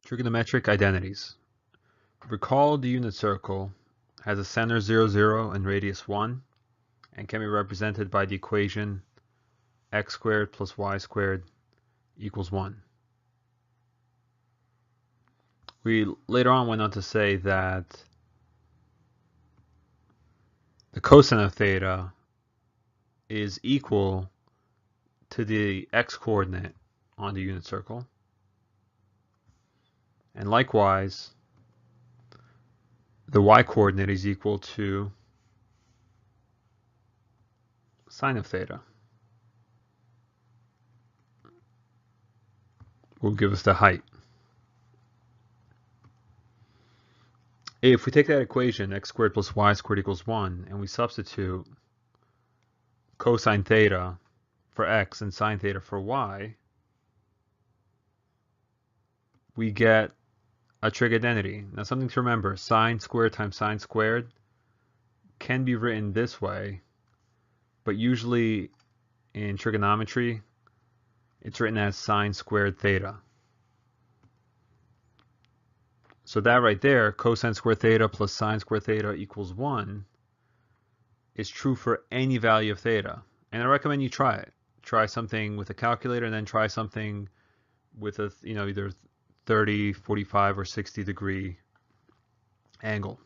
Trigonometric identities. Recall the unit circle has a center 0, 0 and radius 1 and can be represented by the equation x squared plus y squared equals 1. We later on went on to say that the cosine of theta is equal to the x coordinate on the unit circle, and likewise the y coordinate is equal to sine of theta. Will give us the height. If we take that equation, x squared plus y squared equals 1, and we substitute cosine theta for x and sine theta for y, we get a trig identity. Now, something to remember, sine squared times sine squared can be written this way, but usually in trigonometry, it's written as sine squared theta. So that right there, cosine squared theta plus sine squared theta equals 1, is true for any value of theta. And I recommend you try it. Try something with a calculator and then try something with a, either 30, 45, or 60 degree angle.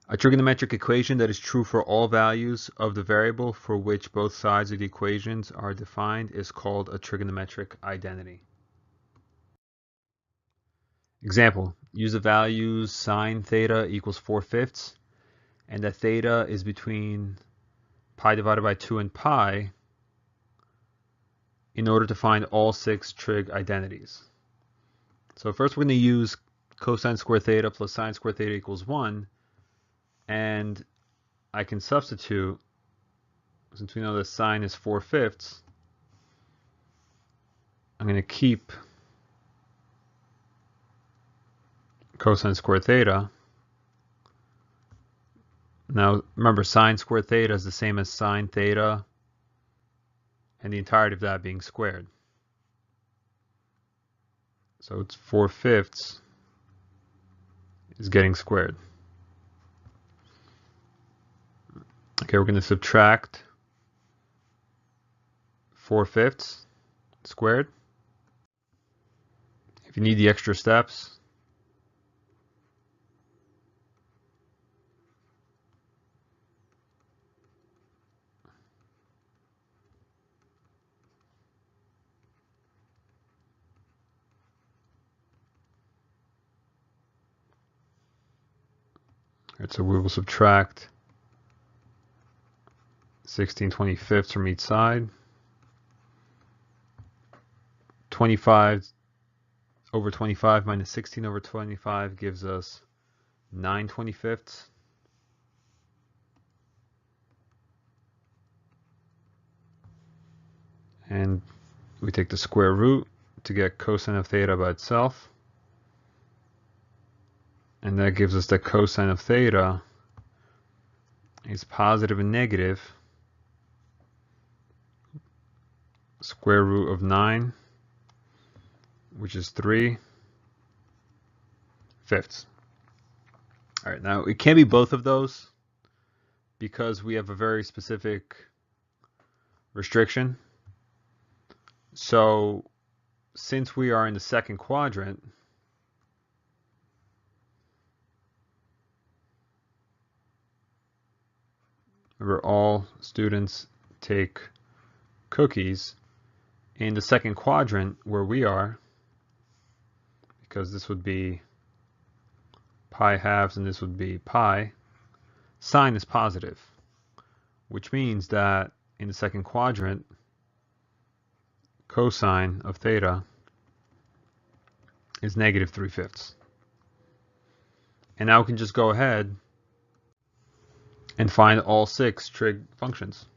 A trigonometric equation that is true for all values of the variable for which both sides of the equations are defined is called a trigonometric identity. Example, use the values sine theta equals 4/5 and that theta is between pi divided by 2 and pi in order to find all 6 trig identities. So first we're going to use cosine squared theta plus sine squared theta equals 1, and I can substitute, since we know that sine is 4/5, I'm going to keep cosine squared theta. Now remember, sine squared theta is the same as sine theta and the entirety of that being squared. So it's 4/5 is getting squared. Okay, we're going to subtract 4/5 squared. If you need the extra steps, so we will subtract 16/25 from each side. 25 over 25 minus 16 over 25 gives us 9/25. And we take the square root to get cosine of theta by itself. And that gives us that cosine of theta is positive and negative square root of 9, which is 3/5. All right, now it can't be both of those because we have a very specific restriction. So since we are in the second quadrant, remember, all students take cookies. In the second quadrant where we are, because this would be pi halves and this would be pi, sine is positive, which means that in the second quadrant, cosine of theta is negative 3/5. And now we can just go ahead and find all 6 trig functions.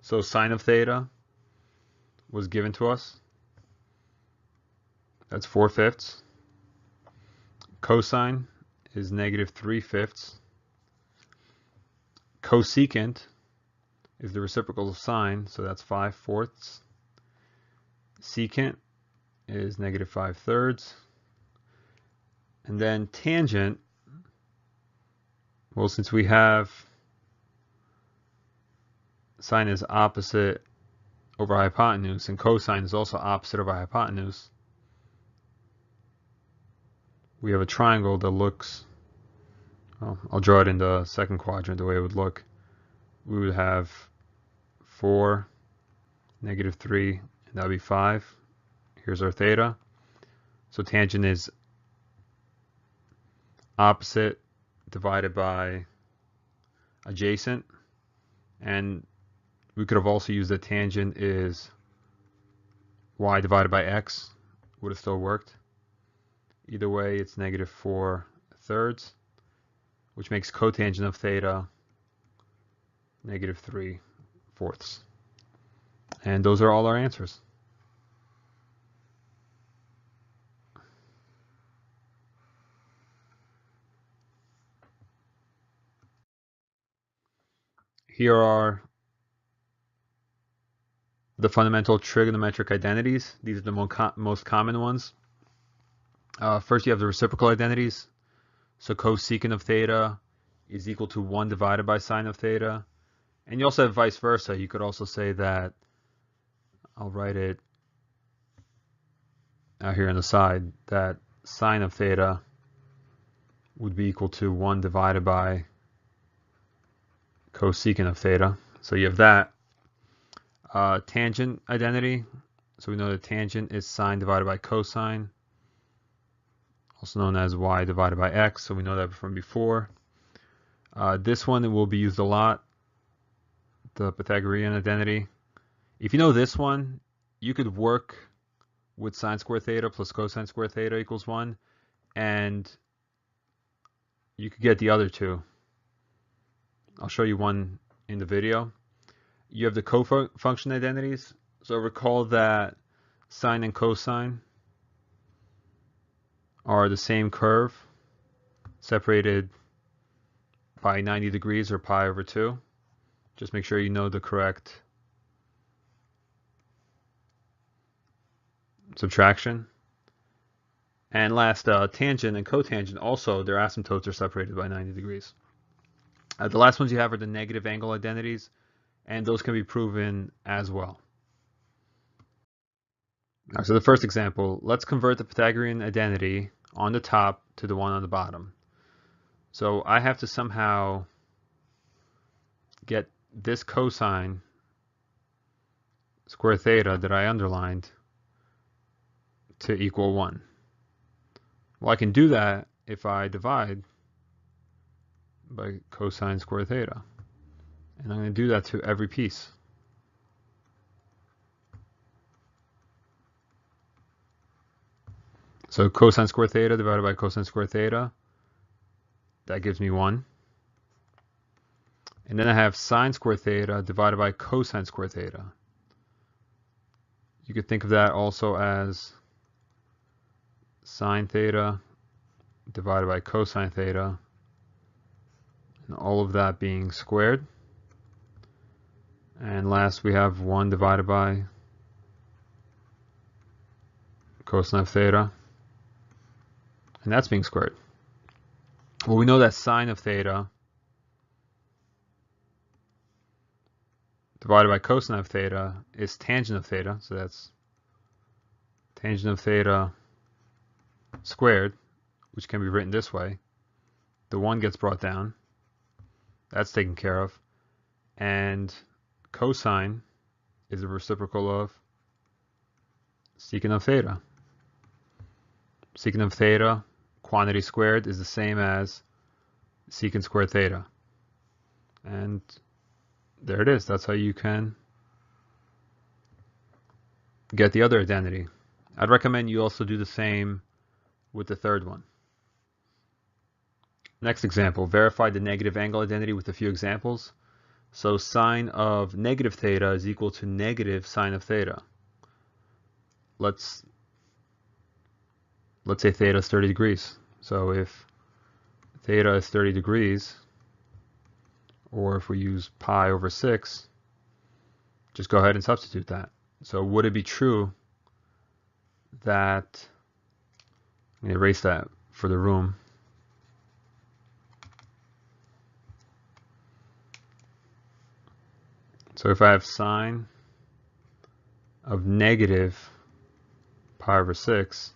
So sine of theta was given to us. That's 4/5. Cosine is negative 3/5. Cosecant is the reciprocal of sine, so that's 5/4. Secant is negative 5/3. And then tangent, well, since we have sine is opposite over hypotenuse and cosine is also opposite over hypotenuse, we have a triangle that looks, well, I'll draw it in the second quadrant the way it would look. We would have 4, -3, and that would be 5. Here's our theta. So tangent is opposite divided by adjacent. And we could have also used that tangent is y divided by x. Would have still worked. Either way, it's -4/3, which makes cotangent of theta -3/4. And those are all our answers. Here are the fundamental trigonometric identities. These are the most common ones. First, you have the reciprocal identities. So cosecant of theta is equal to 1 divided by sine of theta. And you also have vice versa. You could also say that, I'll write it out here on the side, that sine of theta would be equal to 1 divided by cosecant of theta. So you have that. Tangent identity. So we know that tangent is sine divided by cosine, also known as y divided by x. So we know that from before. This one will be used a lot, the Pythagorean identity. If you know this one, you could work with sine squared theta plus cosine squared theta equals 1, and you could get the other two. I'll show you one in the video. You have the cofunction identities. So recall that sine and cosine are the same curve, separated by 90 degrees or pi over 2. Just make sure you know the correct subtraction. And last, tangent and cotangent, also their asymptotes are separated by 90 degrees. The last ones you have are the negative angle identities, and those can be proven as well. Right, so the first example, let's convert the Pythagorean identity on the top to the one on the bottom. So I have to somehow get this cosine square theta that I underlined to equal 1. Well, I can do that if I divide by cosine square theta. And I'm going to do that to every piece. So cosine square theta divided by cosine square theta, that gives me 1. And then I have sine square theta divided by cosine square theta. You could think of that also as sine theta divided by cosine theta, and all of that being squared. And last we have 1 divided by cosine of theta, and that's being squared. Well, we know that sine of theta divided by cosine of theta is tangent of theta, so that's tangent of theta squared, which can be written this way. The 1 gets brought down. That's taken care of. And cosine is the reciprocal of secant of theta. Secant of theta, quantity squared, is the same as secant squared theta. And there it is. That's how you can get the other identity. I'd recommend you also do the same with the third one. Next example, verify the negative angle identity with a few examples. So sine of negative theta is equal to negative sine of theta. Let's say theta is 30 degrees. So if theta is 30 degrees, or if we use pi over 6, just go ahead and substitute that. So would it be true that, let me erase that for the room. So if I have sine of negative pi over 6,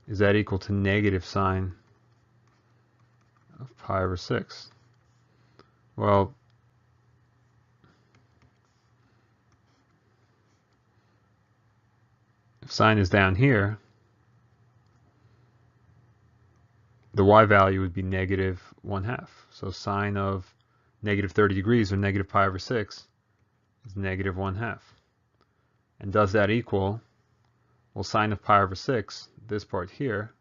is that equal to negative sine of pi over 6? Well, if sine is down here, the y value would be negative 1/2. So sine of negative 30 degrees, or negative pi over 6, is negative 1/2. And does that equal, well, sine of pi over 6, this part here,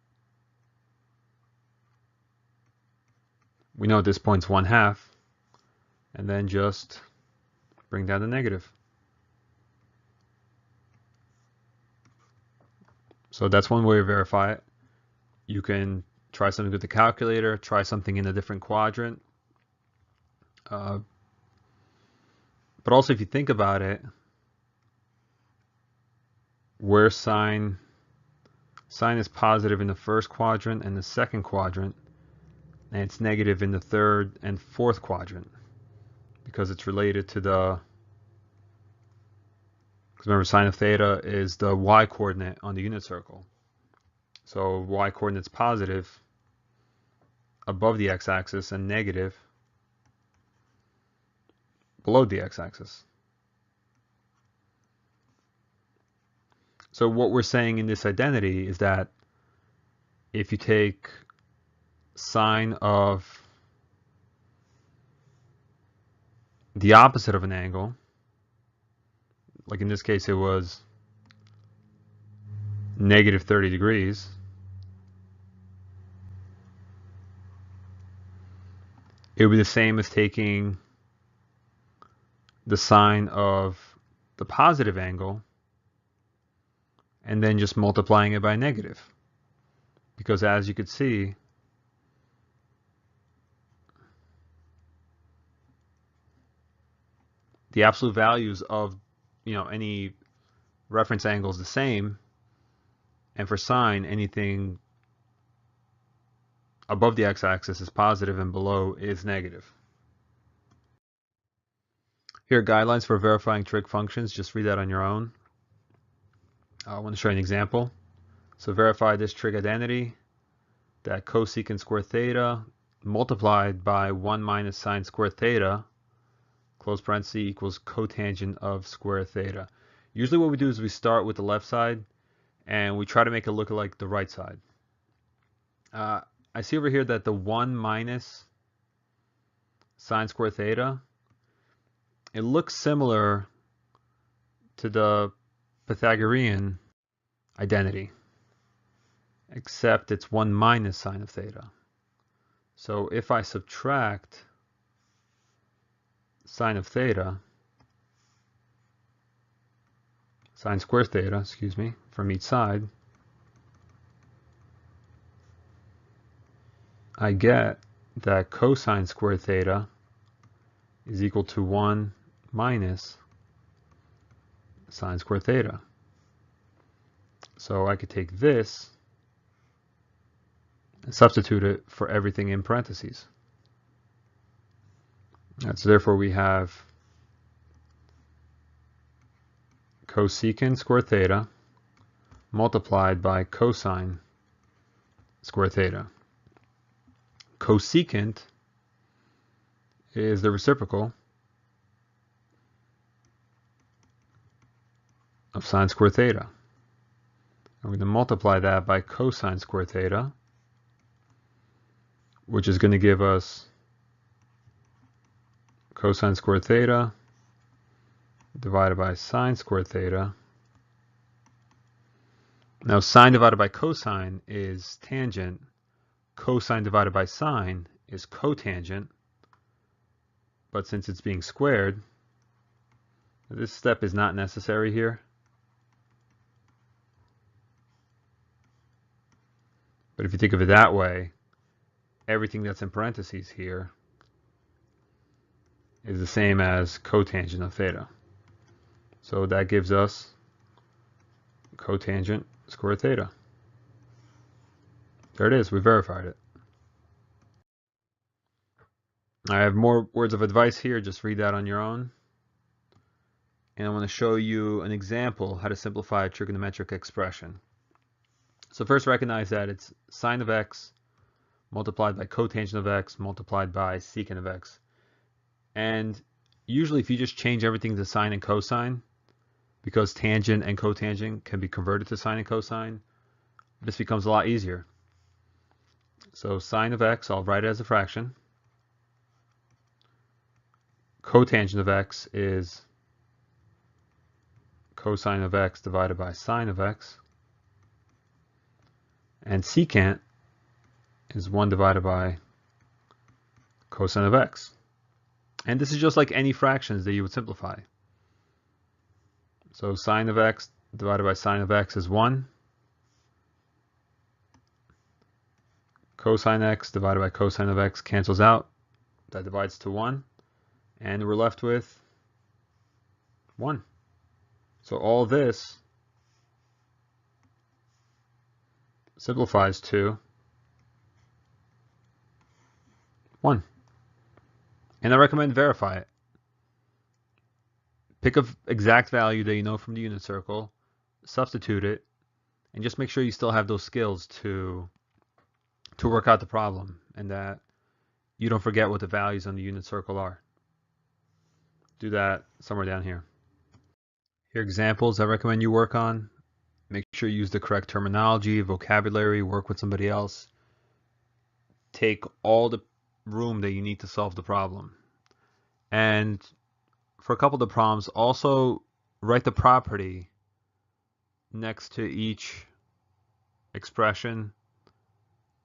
we know this point's 1/2, and then just bring down the negative. So that's one way to verify it. You can try something with the calculator, try something in a different quadrant. But also, if you think about it, where sine is positive in the first quadrant and the second quadrant, and it's negative in the third and fourth quadrant, because it's related to the, because remember, sine of theta is the y coordinate on the unit circle. So y coordinate's positive above the x-axis and negative below the x-axis. So what we're saying in this identity is that if you take sine of the opposite of an angle, like in this case it was negative 30 degrees, it would be the same as taking the sine of the positive angle and then just multiplying it by negative. Because as you could see, the absolute values of, any reference angle is the same, and for sine, anything above the x-axis is positive and below is negative. Here are guidelines for verifying trig functions. Just read that on your own. I want to show you an example. So verify this trig identity, that cosecant squared theta multiplied by 1 minus sine squared theta, close parenthesis, equals cotangent of square theta. Usually what we do is we start with the left side and we try to make it look like the right side. I see over here that the 1 minus sine squared theta, it looks similar to the Pythagorean identity, except it's 1 minus sine of theta. So if I subtract sine of theta, sine squared theta, excuse me, from each side, I get that cosine squared theta is equal to 1 minus sine squared theta. So I could take this and substitute it for everything in parentheses. So therefore we have cosecant squared theta multiplied by cosine squared theta. Cosecant is the reciprocal of sine squared theta. I'm going to multiply that by cosine squared theta, which is going to give us cosine squared theta divided by sine squared theta. Now sine divided by cosine is tangent. Cosine divided by sine is cotangent. But since it's being squared, this step is not necessary here. But if you think of it that way, everything that's in parentheses here is the same as cotangent of theta. So that gives us cotangent square theta. There it is. We verified it. I have more words of advice here. Just read that on your own. And I want to show you an example how to simplify a trigonometric expression. So first recognize that it's sine of x multiplied by cotangent of x multiplied by secant of x. And usually if you just change everything to sine and cosine, because tangent and cotangent can be converted to sine and cosine, this becomes a lot easier. So sine of x, I'll write it as a fraction. Cotangent of x is cosine of x divided by sine of x. And secant is 1 divided by cosine of x. And this is just like any fractions that you would simplify. So sine of x divided by sine of x is 1. Cosine x divided by cosine of x cancels out. That divides to 1. And we're left with 1. So all this simplifies to 1. And I recommend verify it. Pick an exact value that you know from the unit circle, substitute it, and just make sure you still have those skills to work out the problem, and that you don't forget what the values on the unit circle are. Do that somewhere down here. Here are examples I recommend you work on. Make sure you use the correct terminology, vocabulary, work with somebody else. Take all the room that you need to solve the problem. And for a couple of the problems, also write the property next to each expression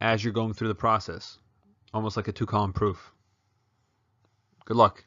as you're going through the process, almost like a 2-column proof. Good luck.